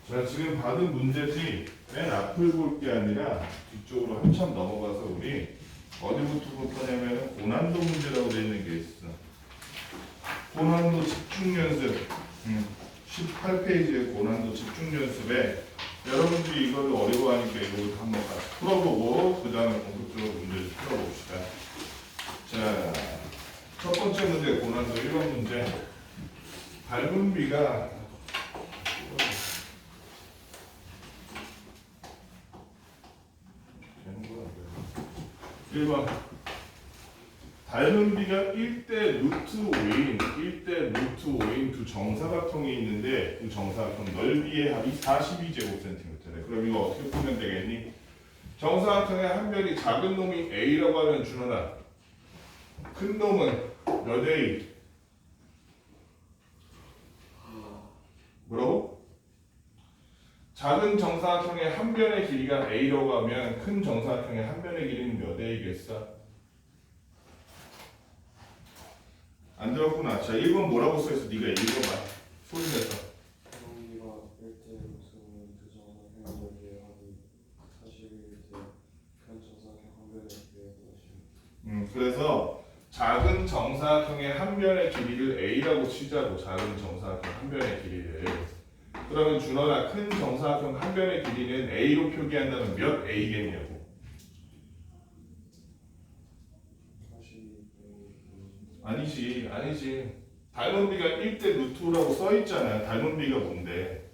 자, 지금 받은 문제지 맨 앞을 볼 게 아니라 뒤쪽으로 한참 넘어가서 우리 어디부터 볼 거냐면 고난도 문제라고 되어 있는 게 있어. 고난도 집중 연습 18페이지의 고난도 집중 연습에 여러분들이 이걸 어려워하니까 이걸 한번 같이 풀어보고 그 다음에 본격적으로 문제를 풀어봅시다. 자, 첫 번째 문제 고난도 1번 문제. 밟은 비가 1번 닮은 비가 1대 루트 5인 두 정사각형이 있는데 그 정사각형 넓이의 합이 42제곱센티미터래. 그럼 이거 어떻게 풀면 되겠니? 정사각형의 한 변이 작은 놈이 A라고 하면 준호나 큰 놈은 몇 A? 뭐라고? 작은 정사각형의 한 변의 길이가 A라고 하면 큰 정사각형의 한 변의 길이는 몇 A겠어? 안 들었구나. 자, 1번 뭐라고 써있어? 네가 읽어봐. 소리 내서. 가 1대 무슨 두 정사각형 넓이의 합이 41대 큰 정사각형 한 변의 비례의 것이. 그래서 작은 정사각형의 한 변의 길이를 A라고 치자고. 작은 정사각형 한 변의 길이를. 그러면 준호나 큰 정사각형 한 변의 길이는 A로 표기한다면 몇 A겠냐고. 42대. 아니지. 닮은 비가 1대 루트라고 써있잖아. 닮은 비가 뭔데?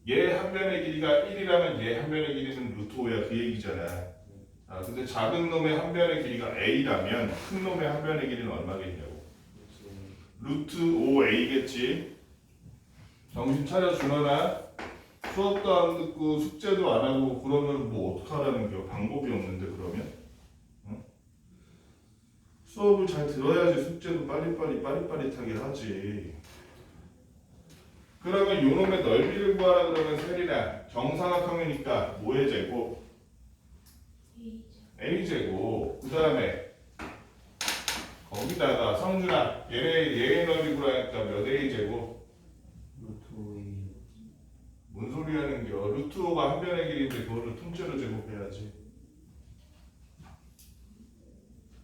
얘 한 변의 길이가 1이라면 얘 한 변의 길이는 루트 5야. 그 얘기잖아. 아, 근데 작은 놈의 한 변의 길이가 A라면 큰 놈의 한 변의 길이는 얼마겠냐고. 루트 5A겠지. 정신 차려 준호나. 수업도 안 듣고 숙제도 안 하고 그러면 뭐 어떡하라는 게 방법이 없는데 그러면? 응? 수업을 잘 들어야지 숙제도 빠릿빠릿하게 하지. 그러면 요놈의 넓이를 구하라 그러면 세리나 정사각형이니까 뭐의 제곱? A제곱. 그 다음에 거기다가 성준아 얘의 넓이 구하니까 몇 A제곱? 루트 5A. 뭔 소리 하는겨? 루트 5가 한 변의 길이인데 그거를 통째로 제곱해야지.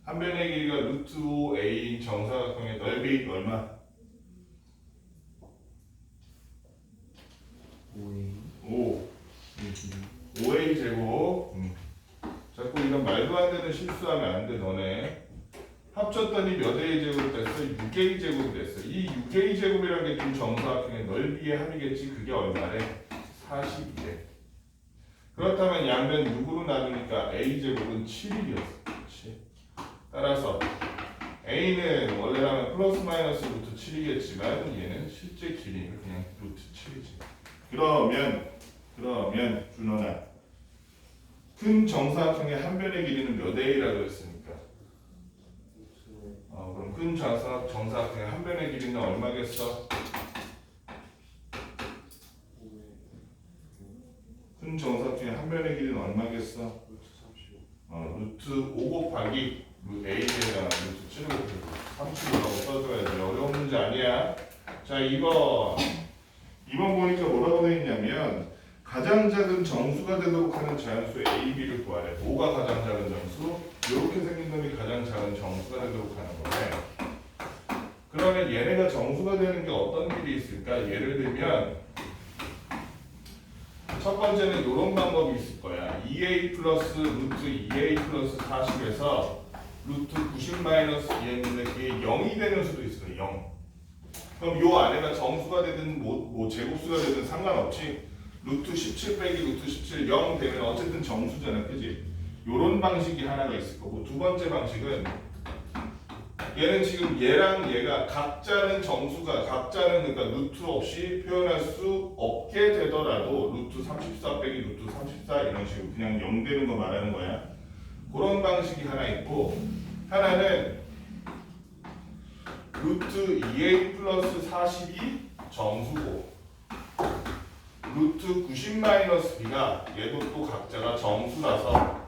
한 변의 길이가 루트 5A인 정사각형의 넓이 얼마? 5. 5A 제곱. 자꾸 이런 말도 안 되는 실수하면 안 돼, 너네. 합쳤더니 몇 A 제곱 됐어? 6A 제곱이 됐어. 이 6A 제곱이라는 게 두 정사각형의 넓이의 합이겠지. 그게 얼마래? 42래. 그렇다면 양변 6으로 나누니까 A 제곱은 7이었어. 그렇지? 따라서 A는 원래라면 플러스 마이너스 루트 7이겠지만 얘는 실제 길이는 그냥 루트 7이지. 그러면 준호나 큰 정사각형의 한 변의 길이는 몇 A라고 했습니까? 그럼 큰 정사각형의 한 변의 길이는 얼마겠어? 큰 정사각형의 한 변의 길이는 얼마겠어? 루트 5 곱하기 A에다가 루트 7 곱하기 35라고 써줘야지. 어려운 문제 아니야. 자, 2번 보니까 뭐라고 되어 있냐면 가장 작은 정수가 되도록 하는 자연수 A, B를 구하래. 뭐가 가장 작은 정수? 이렇게 생긴 놈이 가장 작은 정수가 되도록 하는 거네. 그러면 얘네가 정수가 되는 게 어떤 길이 있을까? 예를 들면 첫 번째는 이런 방법이 있을 거야. 2A 플러스 루트 2A 플러스 40에서 루트 90 마이너스 2했는데 그게 0이 되는 수도 있어요. 0. 그럼 요 안에가 정수가 되든 뭐 제곱수가 되든 상관없지. 루트 17 빼기 루트 17 0 되면 어쨌든 정수잖아. 그지? 요런 방식이 하나가 있을 거고 두 번째 방식은 얘는 지금 얘랑 얘가 각자는 그러니까 루트 없이 표현할 수 없게 되더라도 루트 34 빼기 루트 34 이런 식으로 그냥 0 되는 거 말하는 거야. 그런 방식이 하나 있고 하나는 루트 2a 플러스 40이 정수고 루트 90 마이너스 b가 얘도 또 각자가 정수라서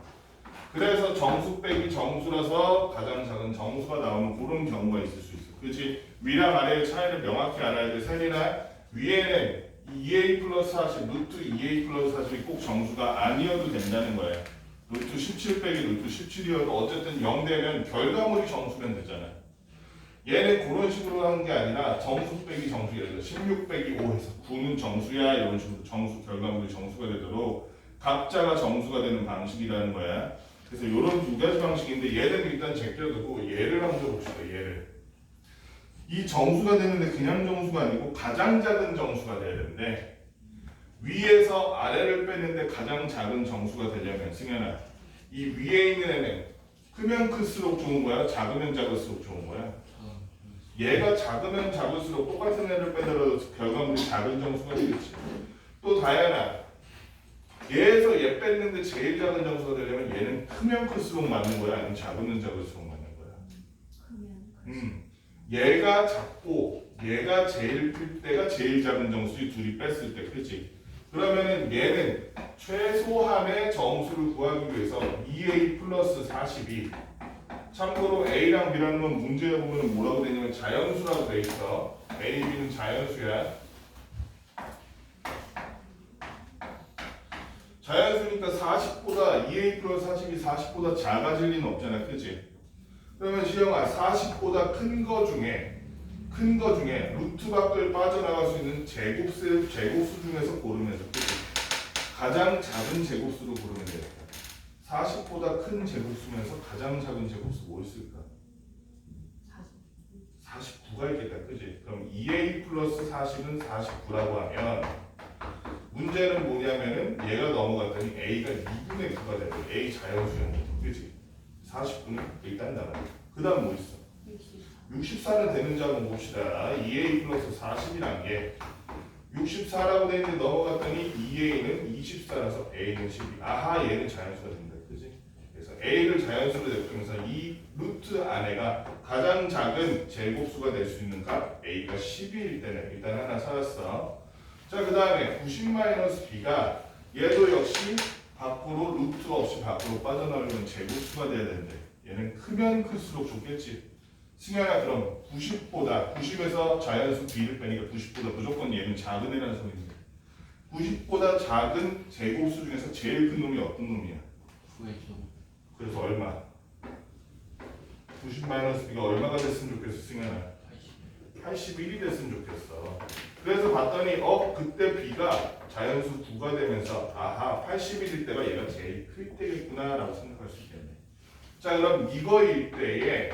그래서 정수 빼기 정수라서 가장 작은 정수가 나오는 그런 경우가 있을 수 있어. 그렇지? 위랑 아래의 차이를 명확히 알아야 돼. 세리나 위에는 2a 플러스 40 루트 2a 플러스 40이 꼭 정수가 아니어도 된다는 거예요. 루트 17 빼기 루트 17이어도 어쨌든 0 되면 결과물이 정수면 되잖아. 얘는 그런 식으로 하는 게 아니라 정수 빼기 정수, 예를 들어 16 빼기 5 해서 9는 정수야 이런 식으로 정수 결과물이 정수가 되도록 각자가 정수가 되는 방식이라는 거야. 그래서 이런 두 가지 방식인데 얘는 일단 제껴두고 얘를 한번 봅시다. 얘를 이 정수가 되는데 그냥 정수가 아니고 가장 작은 정수가 돼야 되는데 위에서 아래를 빼는데 가장 작은 정수가 되려면 승현아 이 위에 있는 애는 크면 클수록 좋은 거야? 작으면 작을수록 좋은 거야? 얘가 작으면 작을수록 똑같은 애를 빼더라도 결과물이 작은 정수가 되겠지. 또 다현아 얘에서 얘 뺐는데 제일 작은 정수가 되려면 얘는 크면 클수록 맞는 거야? 아니면 작으면 작을수록 맞는 거야? 얘가 작고 얘가 제일 클 때가 제일 작은 정수지 둘이 뺐을 때 그치? 그러면은 얘는 최소한의 정수를 구하기 위해서 2a 플러스 42 참고로 a랑 b라는 건 문제에 보면 뭐라고 되냐면 자연수라고 돼 있어. a, b는 자연수야. 자연수니까 40보다 2a 플러스 40이 40보다 작아질 리는 없잖아. 그치? 그러면 시영아 40보다 큰 거 중에 루트 밖을 빠져나갈 수 있는 제곱수 중에서 고르면서 그치? 가장 작은 제곱수로 고르면 되겠다. 40보다 큰 제곱수면서 가장 작은 제곱수 뭐 있을까? 49가 있겠다. 그치? 그럼 2a 플러스 40은 49라고 하면 문제는 뭐냐면은 얘가 넘어갔더니 a가 2분의 9가 되고 a 자연수였는데 그치? 49는 일단 나가요. 그 다음 뭐 있어? 64는 되는지 한번 봅시다. 2a 플러스 40이란 게 64라고 되어 있는데 넘어갔더니 2a는 24라서 a는 12. 아하 얘는 자연수가 된다. 그치? 그래서 a를 자연수로 대표하면서 이 루트 안에가 가장 작은 제곱수가 될 수 있는 값 a가 12일 때는 일단 하나 찾았어. 자, 그 다음에 90-b가 얘도 역시 밖으로 루트 없이 밖으로 빠져나오려면 제곱수가 돼야 되는데 얘는 크면 클수록 좋겠지. 승현아 그럼 90에서 자연수 b를 빼니까 90보다 무조건 얘는 작은 애라는 소리인데 90보다 작은 제곱수 중에서 제일 큰 놈이 어떤 놈이야? 9죠. 그래서 얼마? 90-b가 얼마가 됐으면 좋겠어 승현아? 81이 됐으면 좋겠어. 그래서 봤더니 그때 b가 자연수 9가 되면서 아하 81일 때가 얘가 제일 클 때겠구나 라고 생각할 수 있겠네. 자 그럼 이거일 때에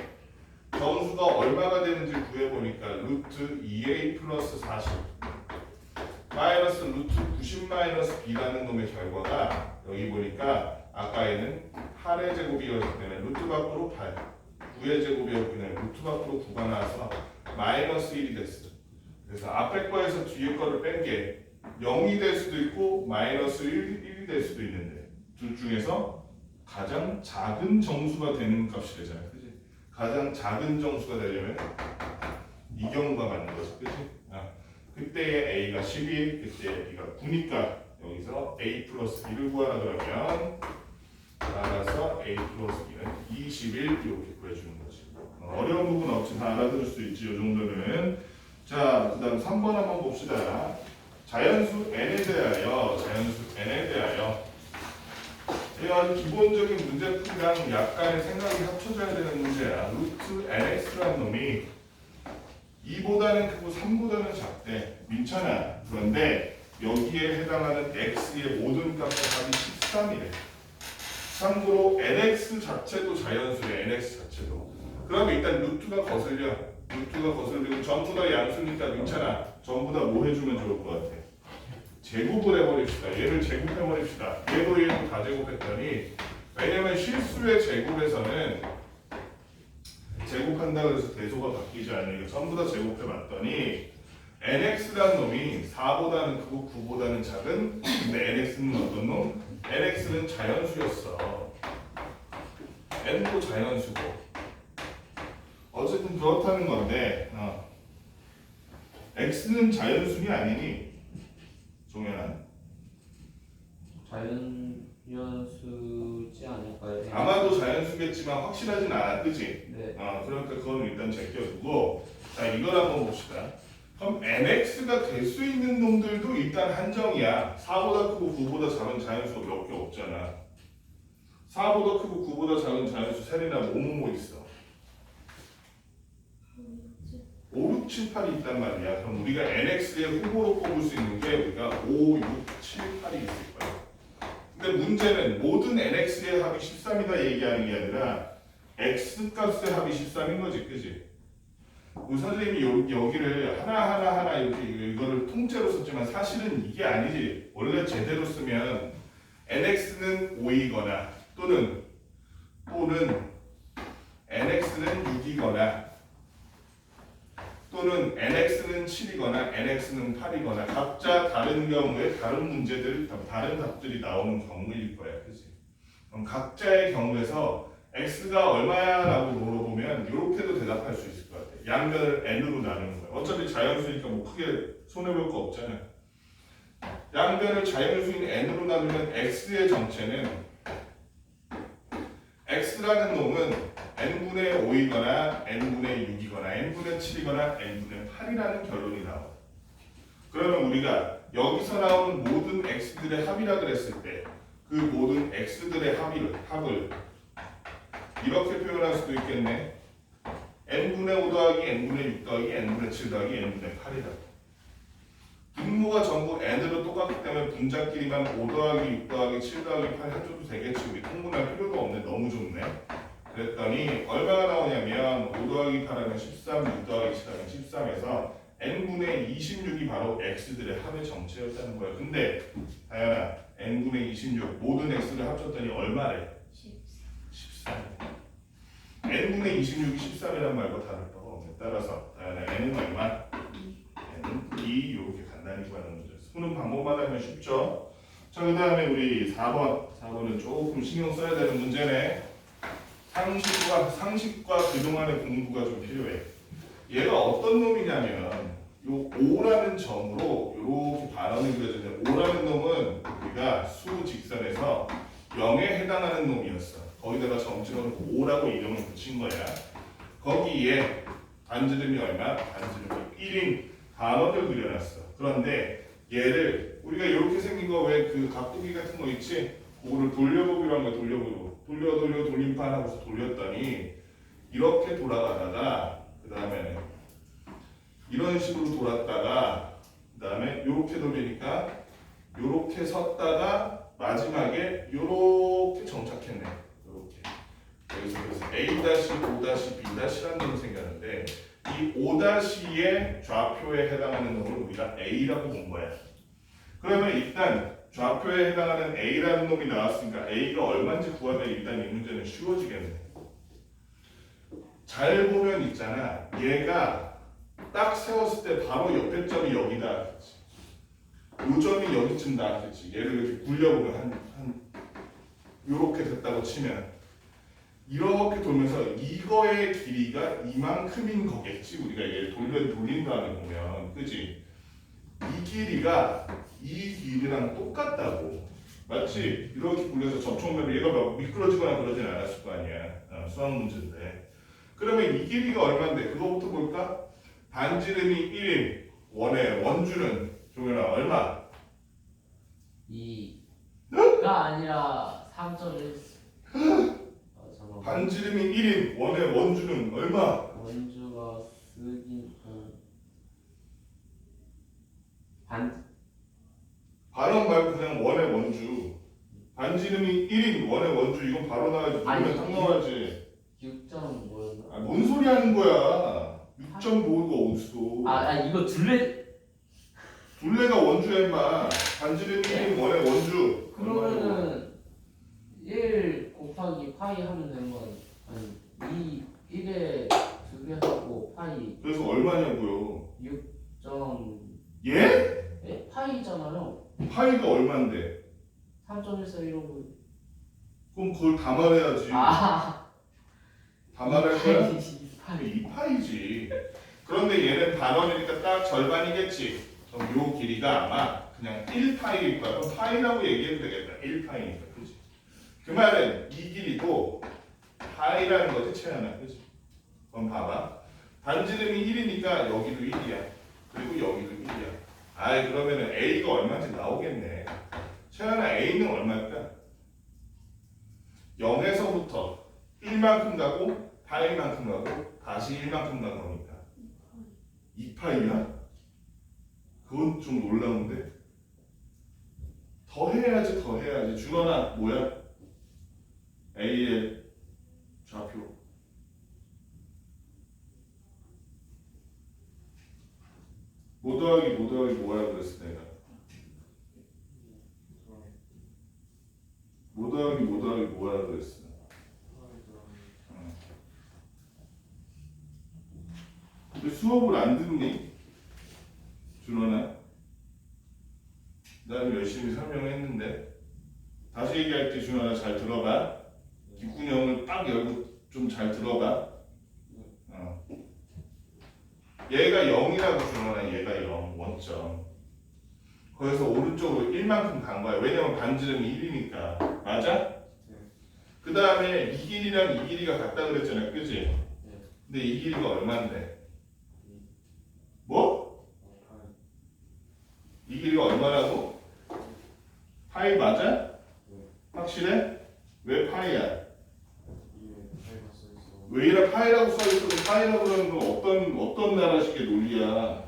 정수가 얼마가 되는지 구해보니까 루트 2a 플러스 40 마이너스 루트 90 마이너스 b라는 놈의 결과가 여기 보니까 아까 얘는 8의 제곱이었기 때문에 루트 밖으로 8 9의 제곱이었기 때문에 루트 밖으로 9가 나와서 마이너스 1이 됐어. 그래서 앞에 거에서 뒤에 거를 뺀 게 0이 될 수도 있고 마이너스 1이 될 수도 있는데 둘 중에서 가장 작은 정수가 되는 값이 되잖아. 그치? 가장 작은 정수가 되려면 이 경우가 맞는 거지. 그치? 그때의 a가 12, 그때의 b가 9니까 여기서 a 플러스 b를 구하라 그러면 따라서 a 플러스 b는 21 이렇게 구해주는 거지. 어려운 부분 없이 다 알아들을 수 있지. 이 정도는. 자, 그 다음 3번 한번 봅시다. 자연수 n에 대하여 이런 기본적인 문제풀이랑 약간의 생각이 합쳐져야 되는 문제야. 루트 nx라는 놈이 2보다는 크고 3보다는 작대. 민찬아, 그런데 여기에 해당하는 x의 모든 값의 합이 13이래. 참고로 nx 자체도 자연수래. nx 자체도. 그럼 일단 루트가 거슬리고 전부 다 양수니까 민찬아, 전부 다 뭐 해주면 좋을 것 같아? 제곱을 해버립시다. 얘를 제곱해버립시다. 얘도 다 제곱했더니 왜냐면 실수의 제곱에서는 제곱한다고 해서 대소가 바뀌지 않으니까 전부 다 제곱해봤더니 nx라는 놈이 4보다는 크고 9보다는 작은 근데 nx는 어떤 놈? nx는 자연수였어. n도 자연수고 어쨌든 그렇다는 건데 x는 자연수이 아니니 종현아 자연수지 않을까요? 아마도 자연수겠지만 확실하진 않아. 그치? 네. 그러니까 그건 일단 제껴두고 자 이걸 한번 봅시다. 그럼 nx가 될 수 있는 놈들도 일단 한정이야. 4보다 크고 9보다 작은 자연수가 몇 개 없잖아. 4보다 크고 9보다 작은 자연수 셀이나 뭐뭐뭐 있어. 5, 6, 7, 8이 있단 말이야. 그럼 우리가 nx의 후보로 뽑을 수 있는 게 우리가 5, 6, 7, 8이 있을 거야. 근데 문제는 모든 nx의 합이 13이다 얘기하는 게 아니라 x 값의 합이 13인 거지, 그지? 우리 선생님이 여기를 하나 이거를 통째로 썼지만 사실은 이게 아니지. 원래 제대로 쓰면 nx는 5이거나 또는 nx는 6이거나 또는 nx는 7이거나 nx는 8이거나 각자 다른 경우에 다른 문제들, 다른 답들이 나오는 경우일 거야, 그렇지? 그럼 각자의 경우에서 x가 얼마야? 라고 물어보면 이렇게도 대답할 수 있을 것 같아. 양변을 n으로 나누는 거야. 어차피 자연수니까 뭐 크게 손해볼 거 없잖아. 양변을 자연수인 n으로 나누면 x의 정체는 x라는 놈은 n분의 5이거나 n분의 6이거나 n분의 7이거나 n분의 8이라는 결론이 나와. 그러면 우리가 여기서 나오는 모든 x들의 합이라 그랬을 때 그 모든 x들의 합을 이렇게 표현할 수도 있겠네. n분의 5 더하기 n분의 6 더하기 n분의 7 더하기 n분의 8이라고. 분모가 전부 n으로 똑같기 때문에 분자끼리만 5 더하기 6 더하기 7 더하기 8 해줘도 되겠지. 우리 통분할 필요도 없네. 너무 좋네. 그랬더니 얼마가 나오냐면 5 더하기 8하면 13, 6 더하기 7하면 13에서 n분의 26이 바로 x들의 합의 정체였다는 거야. 근데 다현아, n분의 26 모든 x를 합쳤더니 얼마래? 13. n분의 26이 13이란 말과 다를 바가 없네. 따라서 다현아, n은 얼마? n은 2 이렇게 간단히 구하는 문제. 푸는 방법만 하면 쉽죠? 자, 그 다음에 우리 4번은 조금 신경 써야 되는 문제네. 상식과 그동안의 공부가 좀 필요해. 얘가 어떤 놈이냐면 요 5라는 점으로 이렇게 반원이 그려지는데 5라는 놈은 우리가 수 직선에서 0에 해당하는 놈이었어. 거기다가 점찍어놓고 5라고 이름을 붙인 거야. 거기에 반지름이 얼마? 반지름이 1인 반원을 그려놨어. 그런데 얘를 우리가 이렇게 생긴 거 왜 그 각도기 같은 거 있지? 그거를 돌려보기로 한 거야. 돌려 돌림판 하고서 돌렸더니 이렇게 돌아가다가 그 다음에 이런 식으로 돌았다가 그 다음에 이렇게 돌리니까 이렇게 섰다가 마지막에 이렇게 정착했네. 이렇게. 그래서 A-O-B-B라는 놈이 생겼는데 이 O-의 좌표에 해당하는 놈을 우리가 A라고 본 거야. 그러면 일단 좌표에 해당하는 A라는 놈이 나왔으니까 A가 얼마인지 구하면 일단 이 문제는 쉬워지겠네. 잘 보면 있잖아. 얘가 딱 세웠을 때 바로 옆에 점이 여기다. 요 점이 여기쯤 나왔겠지. 얘를 이렇게 굴려보면 요렇게 됐다고 치면 이렇게 돌면서 이거의 길이가 이만큼인 거겠지. 우리가 얘를 돌린 다음에 보면, 그지? 이 길이가 이 길이랑 똑같다고. 맞지? 이렇게 굴려서 접촉면을 얘가 막 미끄러지거나 그러진 않았을 거 아니야. 수학 문제인데. 그러면 이 길이가 얼마인데? 그거부터 볼까? 반지름이 1인 원의 원주는 종현아 얼마? 2가 아니라 3.1. 잠깐만. 반지름이 1인 원의 원주는 얼마? 원주가 쓰긴 반원 말고 그냥 원의 원주. 반지름이 1인 원의 원주. 이건 바로 나와야지. 아니, 딱 나와야지. 6점 뭐였나? 아, 뭔 소리 하는 거야? 6.5가 어딨어? 이거 둘레가 원주야 임마. 반지름이 1인 원의 원주. 그러면은 1 곱하기 파이 하면 되는 건 아니 1에 2개 하고 파이 그래서 얼마냐고요? 6점. 예? 예? 파이잖아요. 파이가 얼만데? 3.14 이러고. 그럼 그걸 다 말해야지. 다 말할 거야? 파이. 2파이지. 그런데 얘는 반원이니까 딱 절반이겠지. 그럼 요 길이가 아마 그냥 1파이일 거야. 그럼 파이라고 얘기해도 되겠다. 1파이니까. 그지? 그 말은 이 길이도 파이라는 거지, 채연아. 그지? 그럼 봐봐. 반지름이 1이니까 여기도 1이야. 그리고 여기도 1이야. 아이 그러면은 A가 얼마인지 나오겠네. 채연아 A는 얼마일까? 0에서부터 1만큼 가고 파이만큼 가고 다시 1만큼 간 거니까 2파이야? 그건 좀 놀라운데? 더 해야지 더 해야지. 준원아 뭐야? A의 좌표 뭐 더하기 뭐야 그랬어 내가. 뭐 더하기 뭐야 그랬어. 근데 수업을 안 듣니? 준원아? 난 열심히 설명했는데 다시 얘기할게. 준원아 잘 들어봐. 귓구녕을 딱 열고 좀 잘 들어봐. 얘가 0이라고 준원아. 얘가 0 원점. 거기서 오른쪽으로 1만큼 간 거야. 왜냐면 반지름이 1이니까. 맞아? 그 다음에 이 길이랑 이 길이가 같다 그랬잖아. 그지? 근데 이 길이가 얼마인데? 뭐? 이 길이가 얼마라고? 파이 맞아? 확실해? 왜 파이야? 왜 이래 파이라고 써있어도 파이라고 그러는 건 어떤 나라식의 논리야?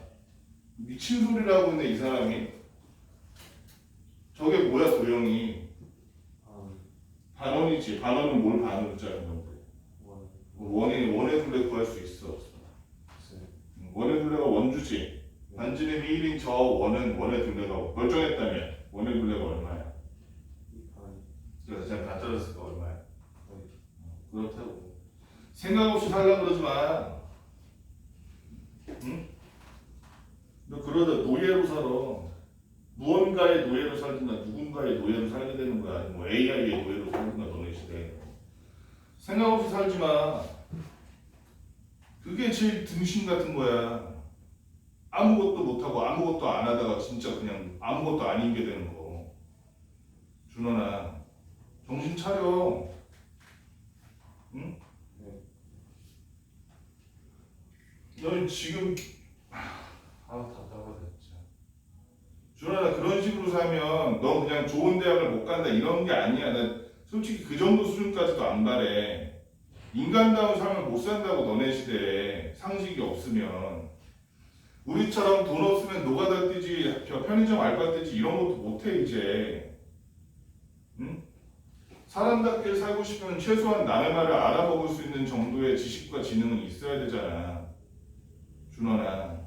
미친 소리를 하고 있네 이 사람이. 저게 뭐야 도형이? 반원이지. 반원은 뭘 반으로 짜는 건데? 원의 둘레 구할 수 있어 없어? 원의 둘레가 원주지. 반지름이 1인 저 원은 원의 둘레가 결정했다면 원의 둘레가 얼마야? 그래서 제가 다 짜졌을까 얼마야? 그렇다고. 생각 없이 살려고 그러지 마. 응? 너 그러다 노예로 살아. 무언가의 노예로 살든가 누군가의 노예로 살게 되는 거야. 뭐 AI의 노예로 살든가 너네 시대에. 생각 없이 살지 마. 그게 제일 등신 같은 거야. 아무것도 못하고 아무것도 안 하다가 진짜 그냥 아무것도 아닌 게 되는 거. 준원아, 정신 차려. 응? 너 지금 답답하다 진짜. 준원아, 그런 식으로 살면 너 그냥 좋은 대학을 못 간다 이런 게 아니야. 나 솔직히 그 정도 수준까지도 안 바래. 인간다운 삶을 못 산다고 너네 시대에 상식이 없으면. 우리처럼 돈 없으면 노가다 뛰지 편의점 알바 뛰지 이런 것도 못해 이제. 응? 사람답게 살고 싶으면 최소한 남의 말을 알아먹을 수 있는 정도의 지식과 지능은 있어야 되잖아. 준원아,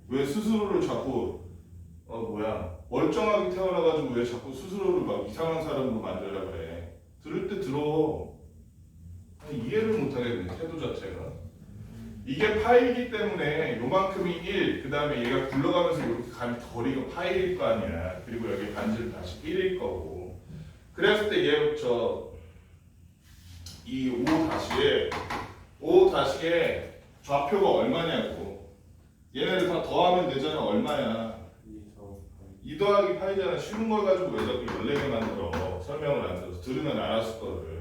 왜 스스로를 자꾸 멀쩡하게 태어나가지고 왜 자꾸 스스로를 막 이상한 사람으로 만들려고 그래. 들을 때 들어. 이해를 못하겠네 태도 자체가. 이게 파이이기 때문에 요만큼이 1, 그 다음에 얘가 굴러가면서 이렇게 가면 거리가 파이일 거 아니야. 그리고 여기 반지름 다시 1일 거고. 그랬을 때 얘 이 5-에 좌표가 얼마냐고. 얘네를 다 더하면 되잖아. 얼마야? 2 더하기 파이잖아. 쉬운 걸 가지고 왜 자꾸 14개 만들어. 설명을 안 들어서. 들으면 알았을 거를.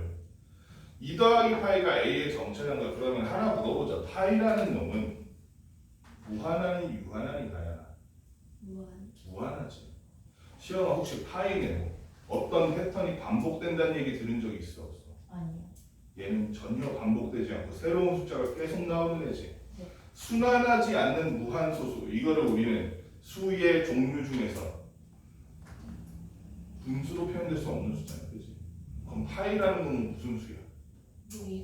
2 더하기 파이가 A의 정체란가. 그러면 하나 물어보자. 파이라는 놈은 무한하니 유한하니 가야? 무한하지. 시험아 혹시 파이는 어떤 패턴이 반복된다는 얘기 들은 적 있어 없어? 아니요. 얘는 전혀 반복되지 않고 새로운 숫자가 계속 나오는 애지. 네. 순환하지 않는 무한소수. 이거를 우리는 수의 종류 중에서 분수로 표현될 수 없는 숫자야. 그렇지? 그럼 파이라는 건 무슨 수야?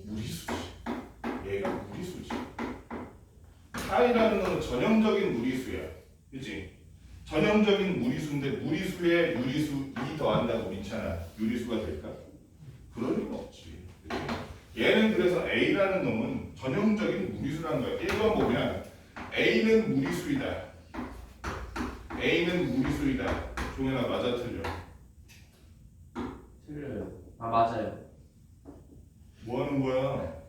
무리수지. 얘가 무리수지. 파이라는 건 전형적인 무리수야. 그치? 전형적인 무리수인데 무리수에 유리수 2 더한다고 괜찮아. 유리수가 될까? 그럴 리가 없지. 그치? 얘는 그래서 A라는 놈은 전형적인 무리수라는 거야. 1번 보면 A는 무리수이다. A는 무리수이다. 종현아 맞아 틀려? 틀려요. 아 맞아요. 뭐 하는 거야?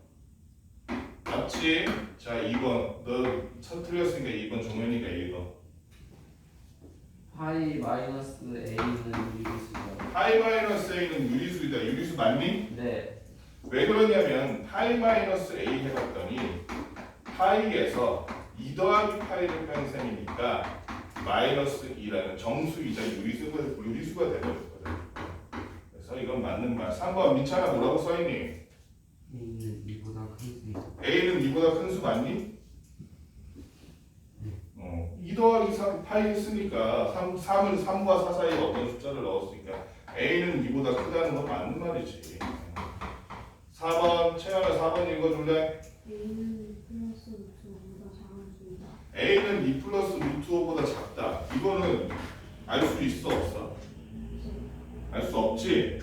맞지? 자 2번 너 첫 틀렸으니까 2번 종현이가 읽어. 파이 마이너스 A는 유리수죠. 파이 마이너스 A는 유리수이다. 유리수 맞니? 네. 왜 그러냐면 파이 마이너스 A 해봤더니 파이에서 2 더하기 파이를 뺀 셈이니까 마이너스 2라는 정수이자 유리수가 되버렸거든. 그래서 이건 맞는 말. 3번 민찬아 뭐라고 써있니? A는 2보다 큰 수. A는 2보다 큰 수 맞니? 2 더하기 3 파이 쓰니까 3을 3과 4 사이에 어떤 숫자를 넣었으니까 A는 2보다 크다는 건 맞는 말이지. 4번 채연아 4번 읽어줄래? A는 플러스 루트 5보다 작은 수이다. A는 2 플러스 루트 5보다 작다. 이거는 알 수 있어 없어? 알 수 없지?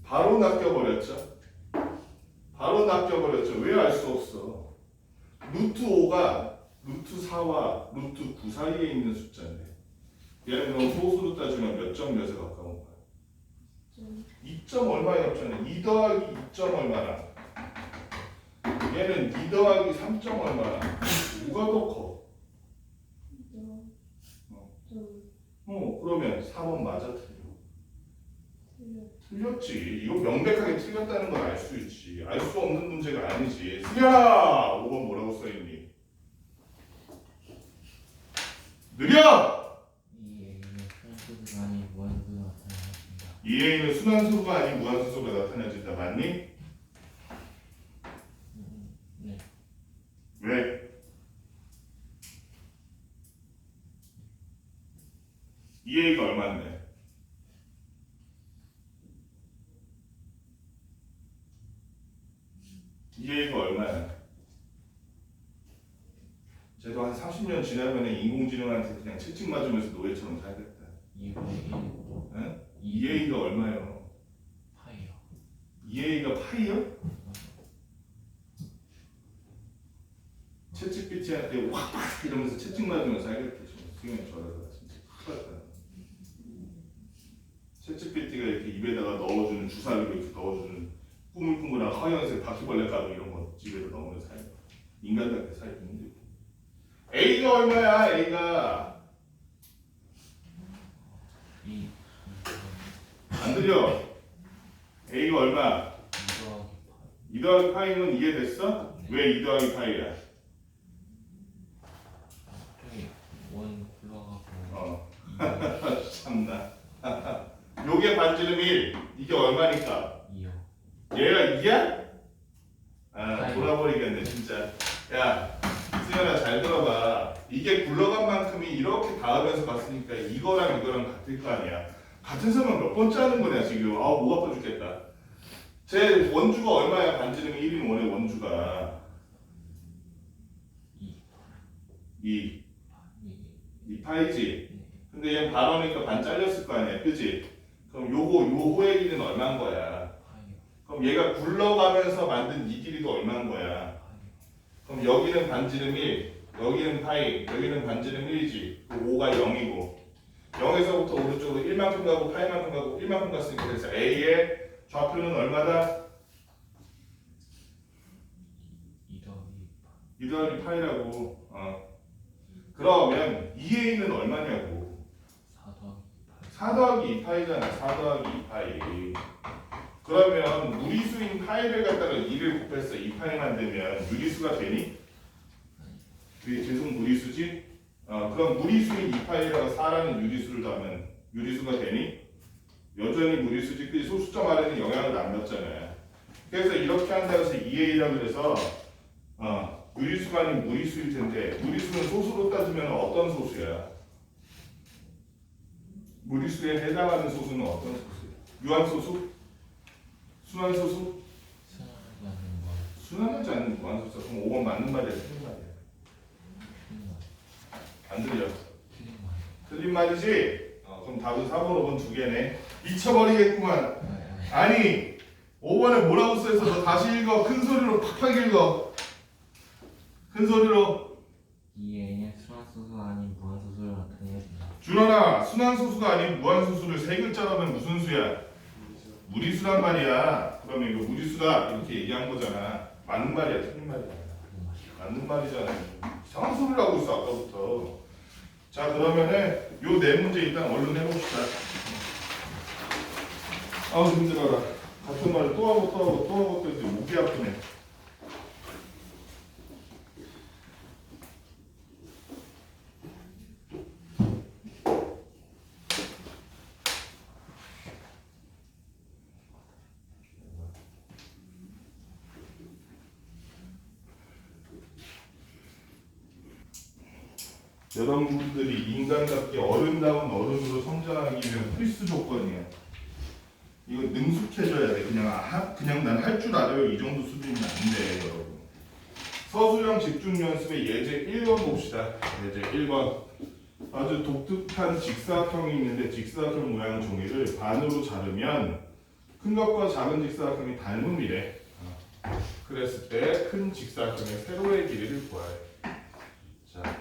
바로 낚여버렸죠? 바로 낚여버렸죠. 왜 알 수 없어? 루트 5가 루트 4와 루트 9 사이에 있는 숫자인데 얘는 그럼 소수로 따지면 몇 점 몇에 가까운 거야? 2점 얼마에 없잖아. 2 더하기 2점 얼마나? 얘는 2 더하기 3점 얼마나? 누가 더 커? 그러면 4번 맞아 틀려? 틀렸지. 이거 명백하게 틀렸다는 걸 알 수 있지. 알 수 없는 문제가 아니지. 승현아! 5번 뭐라고 써있니? 느려! 이 A는 순환수가 아닌 무한수가 나타나십니다. 2A는 순환수가 아닌 무한수가 나타내진다. 맞니? 네. 왜? 2A가 얼마인데? EA가 얼마야? 쟤도 한 30년 지나면 인공지능한테 그냥 채찍 맞으면서 노예처럼 살겠다. 2분의 1 응? EA가 얼마요? 파이요. EA가 파이요? 채찍PT한테 확 이러면서 채찍 맞으면서 살겠다. 지금 저러다가 진짜 큰일 났다. 채찍PT가 이렇게 입에다가 넣어주는 주사기로 이렇게 넣어주는 꾸물꾸물한 하얀색 바퀴벌레 가루 이런 거 집에다 넣으면 살고 인간한테 살기 힘들고. A가 얼마야? A가 2 안 들려? A가 얼마? 2 더하기 파이는 이해됐어? 왜 2 더하기 파이야? 저기 원 굴러가고 참나. 요게 반지름 1 이게 얼마니까? 2요. 얘가 2야? 아 아이고. 돌아버리겠네 진짜. 야 수연아 잘 들어봐. 이게 굴러간 만큼이 이렇게 닿으면서 갔으니까 이거랑 이거랑 같을 거 아니야. 같은 선은 몇 번째 하는 거냐 지금. 목 아파 죽겠다. 제 원주가 얼마야? 반지름이 1인 원의 원주가 2 파이지. 근데 얘는 반원이니까 반 잘렸을 거 아니야, 그지? 그럼 요 호의 길이는 얼마인 거야? 파이요. 그럼 얘가 굴러가면서 만든 이 길이도 얼마인 거야? 그럼 여기는 반지름 1, 여기는 파이, 여기는 반지름 1이지. 그 5가 0이고 0에서부터 오른쪽으로 1만큼 가고 파이만큼 가고 1만큼 갔으니까 그래서 A의 좌표는 얼마다? 2 더하기 2 더하기 파이라고. 그러면 2A는 얼마냐고? 4 더하기 4 더하기 8 2파이잖아. 4 더하기 2파이. 그러면 무리수인 파이를 갖다가 2를 곱해서 2파이만 되면 유리수가 되니? 그게 계속 무리수지? 그럼 무리수인 2파이라고 4라는 유리수를 더하면 유리수가 되니? 여전히 무리수지. 그 소수점 아래는 영향을 안 받잖아요. 그래서 이렇게 한다고 해서 2A라고 그래서 유리수가 아닌 무리수일 텐데 무리수는 소수로 따지면 어떤 소수야? 무리수에 해당하는 소수는 어떤 소수야? 유한소수? 순환소수? 순환하지 않는 거 순환하지 않는 무한소수. 그럼 5번 맞는 말이야 틀린 말이야? 안 들려? 틀린 말. 틀린 말이지? 그럼 답은 4번 5번 두 개네. 미쳐버리겠구만. 아니 5번에 뭐라고 써있어? 너 다시 읽어. 큰 소리로 팍팍 읽어. 큰 소리로. 2 A는 순환수가 아닌 무한수를 나타내줍니다. 준원아, 순환소수가 아닌 무한소수를 세 글자로 하면 무슨 수야? 무리수란 말이야. 그러면 이거 무리수다 이렇게 얘기한 거잖아. 맞는 말이야 틀린 말이야? 맞는 말이잖아. 이상한 소리를 하고 있어 아까부터. 자 그러면은 요 네 문제 일단 얼른 해봅시다. 아우 힘들어라. 같은 말을 또 하고 또 이제 목이 아프네. 여러분들이 인간답게 어른다운 어른으로 성장하기 위한 필수 조건이야. 이거 능숙해져야 돼. 그냥 난 할 줄 알아요. 이 정도 수준이면 안 돼, 여러분. 서술형 집중 연습의 예제 1번 봅시다. 예제 1번. 아주 독특한 직사각형이 있는데 직사각형 모양 종이를 반으로 자르면 큰 것과 작은 직사각형이 닮음이래. 그랬을 때 큰 직사각형의 세로의 길이를 구하래. 자,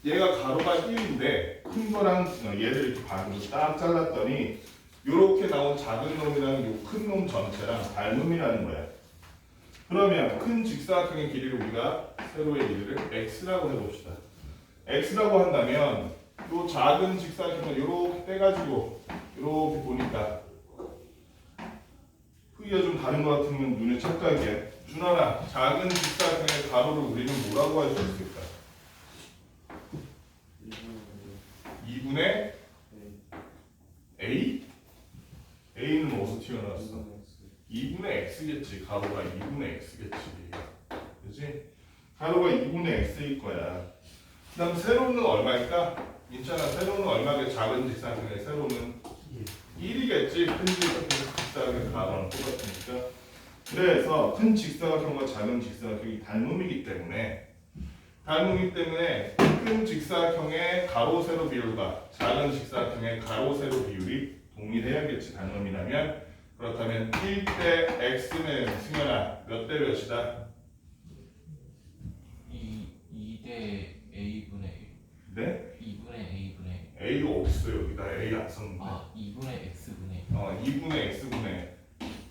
얘가 가로가 1인데 큰 거랑 얘를 이렇게 반으로 딱 잘랐더니 이렇게 나온 작은 놈이랑 이 큰 놈 전체랑 닮음이라는 거야. 그러면 큰 직사각형의 길이를 우리가 세로의 길이를 x라고 해봅시다. x라고 한다면 이 작은 직사각형을 이렇게 떼가지고 이렇게 보니까 크기가 좀 다른 것 같으면 눈에 착각이야. 준환아, 작은 직사각형의 가로를 우리는 뭐라고 할 수 있을까? 2분의 a? a는 어디서 튀어나왔어? 2분의 x겠지. 가로가 2분의 x겠지. 그치? 가로가 2분의 x일 거야. 그 다음 세로는 얼마일까? 괜찮아. 세로는 얼마게? 작은 직사각형의 세로는 1이겠지. 큰 직사각형의 가로는 똑같으니까. 그래서 큰 직사각형과 작은 직사각형이 닮음이기 때문에 큰 직사각형의 가로 세로 비율과 작은 직사각형의 가로 세로 비율이 동일해야겠지. 닮음이라면. 그렇다면 1대 x는 승현아 몇 대 몇이다? 2대 a분의 네? 2분의 a분의 a가 없어요. 여기다 a 안 썼는데. 2분의 x분의 2분의 x분의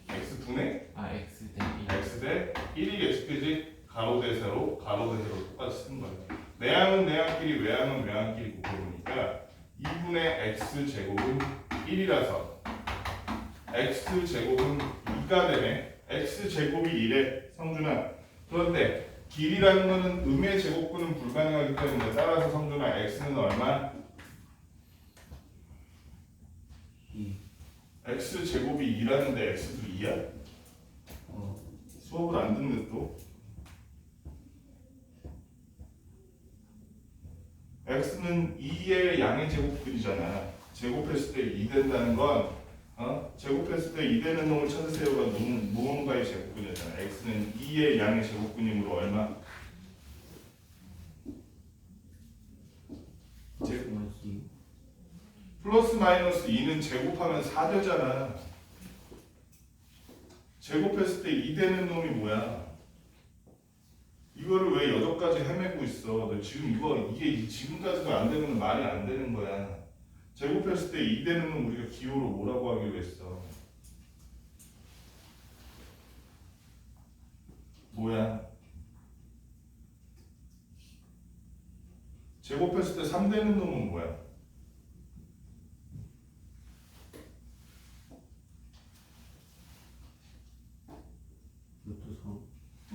x분의 x 대 1 x 대 1이겠지. 그지? 가로 대 세로, 가로 대 세로 똑같이 쓰는 거야. 내항은 내항끼리, 외항은 외항끼리 곱해보니까 2분의 x 제곱은 1이라서 x 제곱은 2가 되네. x 제곱이 1에 성준아. 그런데 길이라는 거는 음의 제곱근은 불가능하기 때문에 따라서 성준아 x는 얼마? 2. x 제곱이 2라는데 x도 2야? 수업을 안 듣네 또. x는 2의 양의 제곱근이잖아. 제곱했을 때 2 된다는 건 제곱했을 때 2 되는 놈을 찾으세요가 무언가의 제곱근이잖아. x는 2의 양의 제곱근이므로 얼마? 플러스 마이너스 2는 제곱하면 4 되잖아. 제곱했을 때 2 되는 놈이 뭐야? 이거를 왜 여기까지 헤매고 있어? 너 지금 이게 지금까지가 안 되면 말이 안 되는 거야. 제곱했을 때 2 되는 놈 우리가 기호로 뭐라고 하기로 했어? 뭐야? 제곱했을 때 3 되는 놈은 뭐야?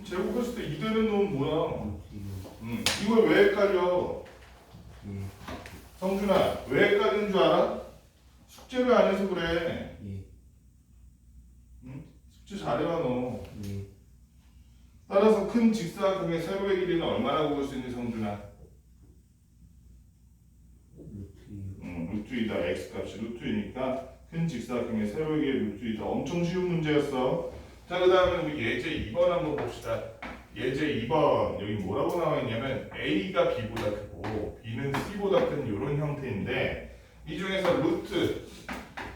제곱했을 때 2 되는 놈은 뭐야? 이걸 왜 헷갈려? 성준아, 왜 헷갈리는 줄 알아? 숙제를 안 해서 그래. 숙제 잘해봐 너. 따라서 큰 직사각형의 세로의 길이는 얼마라고 볼 수 있니 성준아? 루트 2다. x값이 루트 2니까 큰 직사각형의 세로의 길이 루트 2다. 엄청 쉬운 문제였어. 자, 그 다음에 우리 예제 2번 한번 봅시다. 예제 2번 여기 뭐라고 나와 있냐면 A가 B보다 크고 B는 C보다 큰 이런 형태인데 이 중에서 루트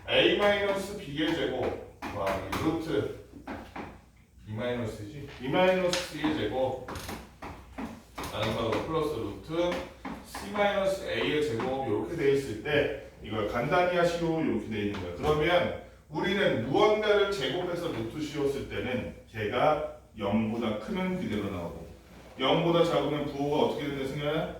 A-B의 제곱 루트 B-C지? B-C의 제곱 나눠서 플러스 루트 C-A의 제곱 이렇게 돼 있을 때 이걸 간단히 하시오 이렇게 돼 있는 거야. 그러면 우리는 무언가를 제곱해서 루트 씌웠을 때는 걔가 0보다 크면 그대로 나오고 0보다 작으면 부호가 어떻게 된다 승현아?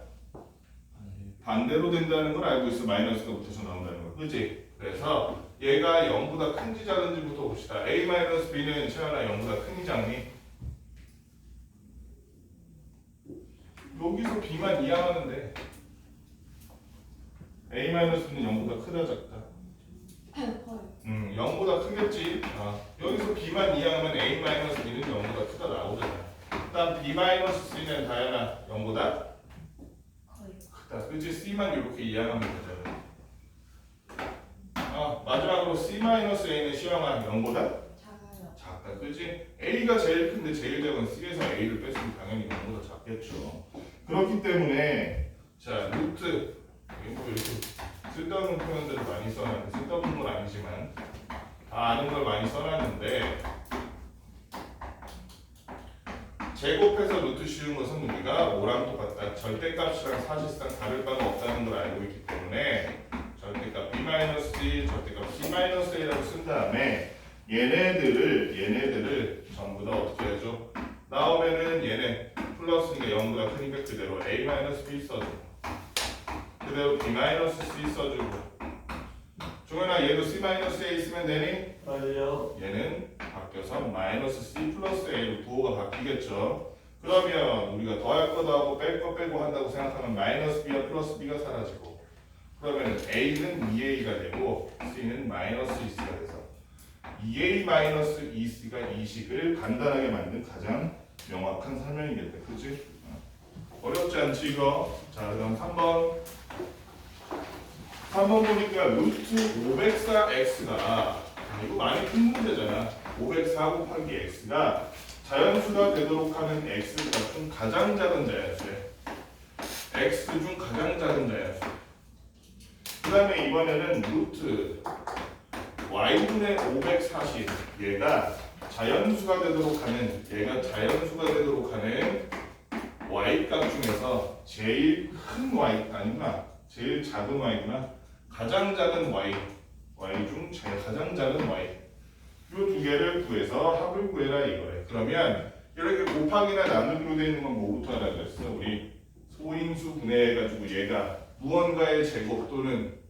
반대로 된다는 걸 알고 있어. 마이너스가 붙어서 나온다는 거. 그치? 그래서 얘가 0보다 큰지 작은지부터 봅시다. A-B는 채연아 0보다 큰지 작니? 여기서 B만 이항하면 돼. A-B는 0보다 크다 작다? 커요. 0보다 크겠지. 여기서 B만 이항하면 A-B는 0보다 크다 나오잖아. 일단 B-C는 다연아 0보다 커요. 자, 그치? C만 이렇게 이해하면 되잖아. 마지막으로 C-A는 시험한 0보다 작아요. 작다. 그치? A가 제일 큰데 제일 작은 C에서 A를 뺐으면 당연히 0보다 작겠죠. 그렇기 때문에 자, 루트 뭐 이렇게 쓸데없는 표현들을 많이 써놨는데 쓸데없는 건 아니지만 다 아는 걸 많이 써놨는데 제곱해서 루트 씌운 것은 우리가 5랑 똑같다. 절대값이랑 사실상 다를 바가 없다는 걸 알고 있기 때문에 절대값 B-C, 절대값 C-A라고 쓴 다음에 얘네들을 전부 다 어떻게 해줘? 나오면은 얘네 플러스니까 0보다 크니까 그대로 A-B 써주고 그대로 B-C 써주고 종현아 얘도 C-A 쓰면 되니? 아니요. 얘는 바뀌어서 -C 플러스 A로 부호가 바뀌겠죠. 그러면 우리가 더할 거 더하고 뺄 거 빼고 한다고 생각하면 -B와 플러스 B가 사라지고 그러면 A는 2A가 되고 C는 -2C가 돼서 2A-2C가 이 식을 간단하게 만든 가장 명확한 설명이겠다. 그치? 어렵지 않지 이거? 자 그럼 3번 보니까 루트 504x가 이거 많이 큰 문제잖아. 504 곱하기 x가 자연수가 되도록 하는 x가 중 가장 작은 자연수야. x 중 가장 작은 자연수. 그 다음에 이번에는 루트 y분의 540 얘가 자연수가 되도록 하는 y값 중에서 제일 큰 y 아니구나 제일 작은 y구나 가장 작은 y 중 가장 작은 y 요 두 개를 구해서 합을 구해라 이거래. 그러면 이렇게 곱하기나 나누기로 되어 있는 건 뭐부터 하라 그랬어? 우리 소인수 분해해가지고 얘가 무언가의 제곱 또는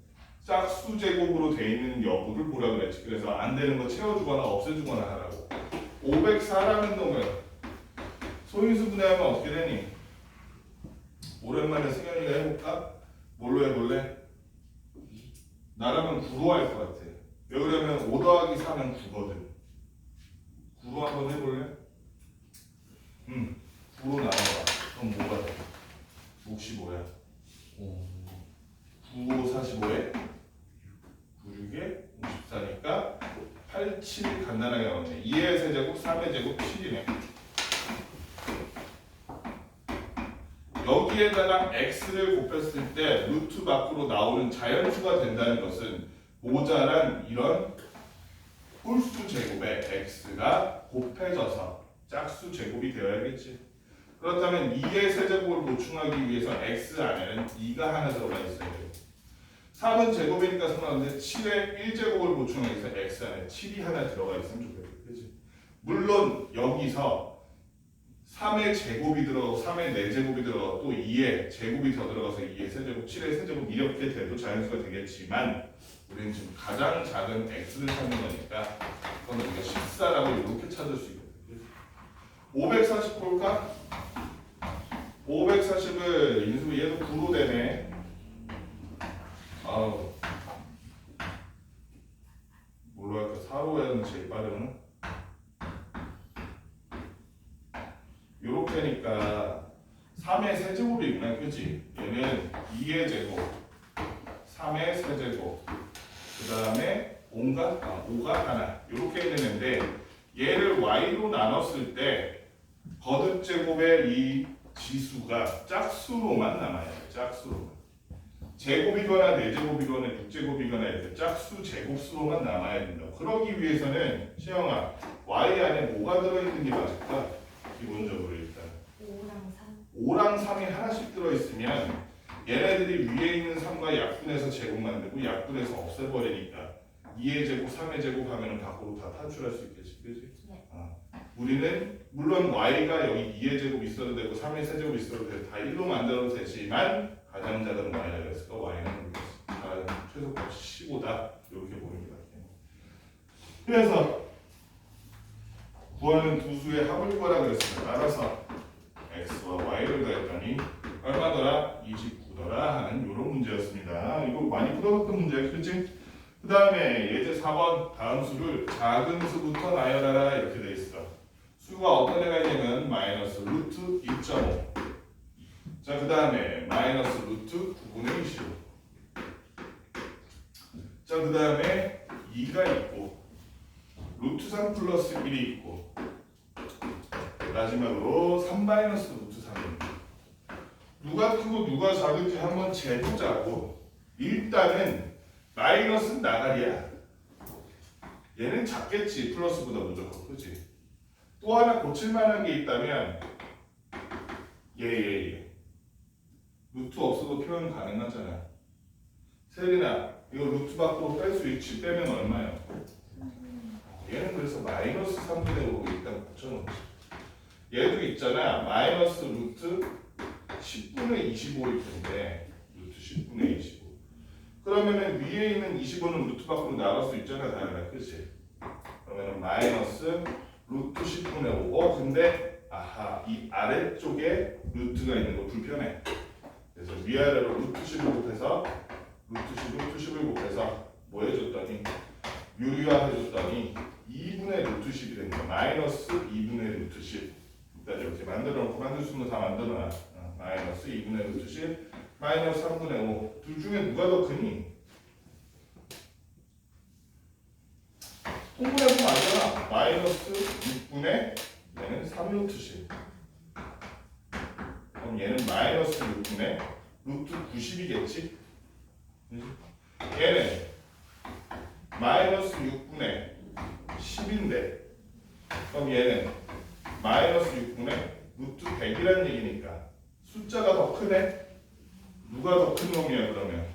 짝수 제곱으로 되어 있는 여부를 보라 그랬지. 그래서 안 되는 거 채워주거나 없애주거나 하라고. 504라는 놈은 소인수 분해하면 어떻게 되니? 오랜만에 승현이가 해볼까? 뭘로 해볼래? 나라면 9로 할 것 같아. 왜 그러면 5 더하기 4는 9거든. 9로 한번 해볼래? 9로 나와봐. 그럼 뭐가 돼? 몫이 뭐야? 9, 5, 45에 9, 6에 54니까 8, 7 간단하게 나오네. 2의 세제곱, 3의 제곱, 7이네. 여기에다가 x를 곱했을 때 루트 밖으로 나오는 자연수가 된다는 것은 모자란 이런 홀수 제곱에 x가 곱해져서 짝수 제곱이 되어야겠지. 그렇다면 2의 세제곱을 보충하기 위해서 x 안에는 2가 하나 들어가 있어야 돼요. 3은 제곱이니까 상관없는데 7의 1제곱을 보충하기 위해서 x 안에 7이 하나 들어가 있으면 좋겠지. 그치? 물론 여기서 3의 제곱이 들어가고 3의 4제곱이 들어가고 또 2의 제곱이 더 들어가서 2의 세제곱, 7의 세제곱 이렇게 돼도 자연수가 되겠지만 우리는 지금 가장 작은 x를 찾는 거니까 그건 우리가 14라고 이렇게 찾을 수 있거든요. 540 볼까? 540을 인수 얘도 9로 되네. 아우 뭘로 할까? 4로 해야 되는 제일 빠르면 요렇게니까 3의 세제곱이구나. 그치? 얘는 2의 제곱 3의 세제곱 그 다음에 5가 하나 요렇게 있는 애인데 얘를 y로 나눴을 때 거듭제곱의 이 지수가 짝수로만 남아요. 짝수로만. 제곱이거나 4제곱이거나 6제곱이거나 이렇게 짝수 제곱수로만 남아야 된다. 그러기 위해서는 시영아 y 안에 뭐가 들어있는 게 맞을까? 기본적으로 일단 5랑 3이 하나씩 들어있으면 얘네들이 위에 있는 3과 약분해서 제곱 만들고 약분해서 없애버리니까 2의 제곱, 3의 제곱 하면 밖으로 다 탈출할 수 있겠지. 그치? 네. 우리는 물론 y가 여기 2의 제곱 있어도 되고 3의 세제곱 있어도 되고 다 1로 만들어도 되지만 가장 작은 y라고 했으니까 y는 최소값 15다 이렇게 보는 게 맞겠네. 그래서 구하는 두 수의 합을 구하라 그랬습니다. 따라서 x와 y를 더했더니 얼마더라? 29더라 하는 이런 문제였습니다. 이거 많이 풀어봤던 문제야. 그렇지? 그 다음에 예제 4번 다음 수를 작은 수부터 나열하라 이렇게 돼 있어. 수가 어떤 애가 있냐면 마이너스 루트 2.5 자, 그 다음에 마이너스 루트 9분의 25. 자, 그 다음에 2가 있고 루트 3 플러스 1이 있고 마지막으로 3 마이너스 루트 3입니다. 누가 크고 누가 작은지 한번 재보자고. 일단은 마이너스는 나가리야. 얘는 작겠지. 플러스보다 무조건. 그치? 또 하나 고칠만한 게 있다면 얘 루트 없어도 표현 가능하잖아. 세린아 이거 루트 밖으로 뺄 수 있지. 빼면 얼마야? 얘는 그래서 마이너스 3분의 5로 일단 붙여놓지. 얘도 있잖아. 마이너스 루트 10분의 25일 텐데 루트 10분의 25. 그러면은 위에 있는 25는 루트 밖으로 나갈 수 있잖아. 당연히. 그치? 그러면은 마이너스 루트 10분의 5. 근데 아하 이 아래쪽에 루트가 있는 거 불편해. 그래서 위아래로 루트 10을 곱해서 루트 10을 곱해서 뭐 해줬더니 유리화 해줬더니 2분의 루트 10이 됩니다. 마이너스 2분의 루트 10. 일단 이렇게 만들어 놓고 만들 수 있는 거 다 만들어놔. 마이너스 2분의 루트 10 마이너스 3분의 5. 둘 중에 누가 더 크니? 통분해보면 알잖아. 마이너스 6분의 얘는 3루트 10. 그럼 얘는 마이너스 6분의 루트 90이겠지? 얘는 마이너스 6분의 10인데 그럼 얘는 마이너스 6분의 루트 100이란 얘기니까 숫자가 더 크네? 누가 더 큰 놈이야 그러면?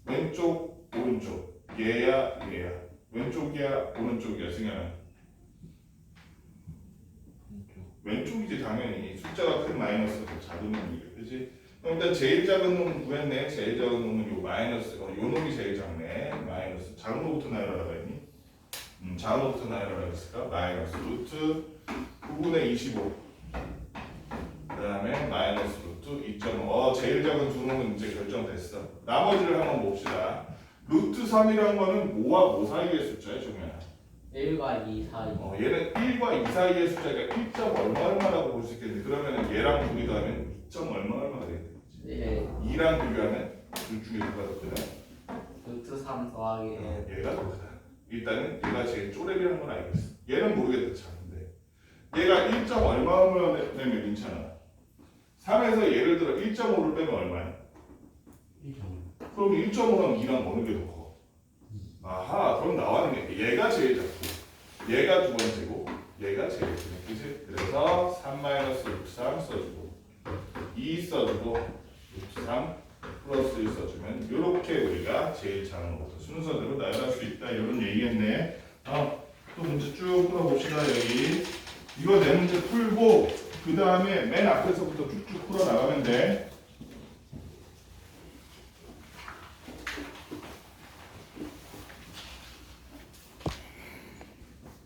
왼쪽 오른쪽 얘야 얘야 왼쪽이야 오른쪽이야 승현아? 왼쪽이지 당연히. 숫자가 큰 마이너스가 더 작은 놈이래. 그치? 그럼 일단 제일 작은 놈 구했네. 제일 작은 놈은 요 마이너스. 요 놈이 제일 작네. 마이너스. 작은 거부터 나열하라고 했니? 작은 거부터 나열하라고 했을까? 마이너스 루트 9분의 25. 그 다음에 마이너스 루트 2.5. 제일 작은 두 놈은 이제 결정됐어. 나머지를 한번 봅시다. 루트 3이란 거는 뭐와 뭐 사이의 숫자야, 종현아? 1과 2 사이. 얘는 1과 2 사이의 숫자가 1점 얼마라고 볼 수 있겠는데 그러면 얘랑 둘이 더하면 2점 얼마가 되겠지? 네. 2랑 비교하면 둘 중에 누가 더 크다? 루트 3 더하기 1. 얘가 더 크다. 일단은 얘가 제일 쪼렙이라는 건 알겠어. 얘는 모르겠다 작은데 얘가 1점 얼마면 되면 괜찮아. 3에서 예를 들어 1.5를 빼면 얼마야? 1.5. 그럼 1.5랑 2랑 어느 게 더 커? 아하 그럼 나와는 게 얘가 제일 작고 얘가 두 번째고 얘가 제일 크네. 그치? 그래서 3 마이너스 루트 3 써주고 2 써주고 루트 3 플러스 1 써주면 이렇게 우리가 제일 작은 것부터 순서대로 나열할 수 있다 이런 얘기겠네. 또 문제 쭉 풀어봅시다. 여기 이거 내 문제 풀고 그 다음에 맨 앞에서부터 쭉쭉 풀어 나가면 돼.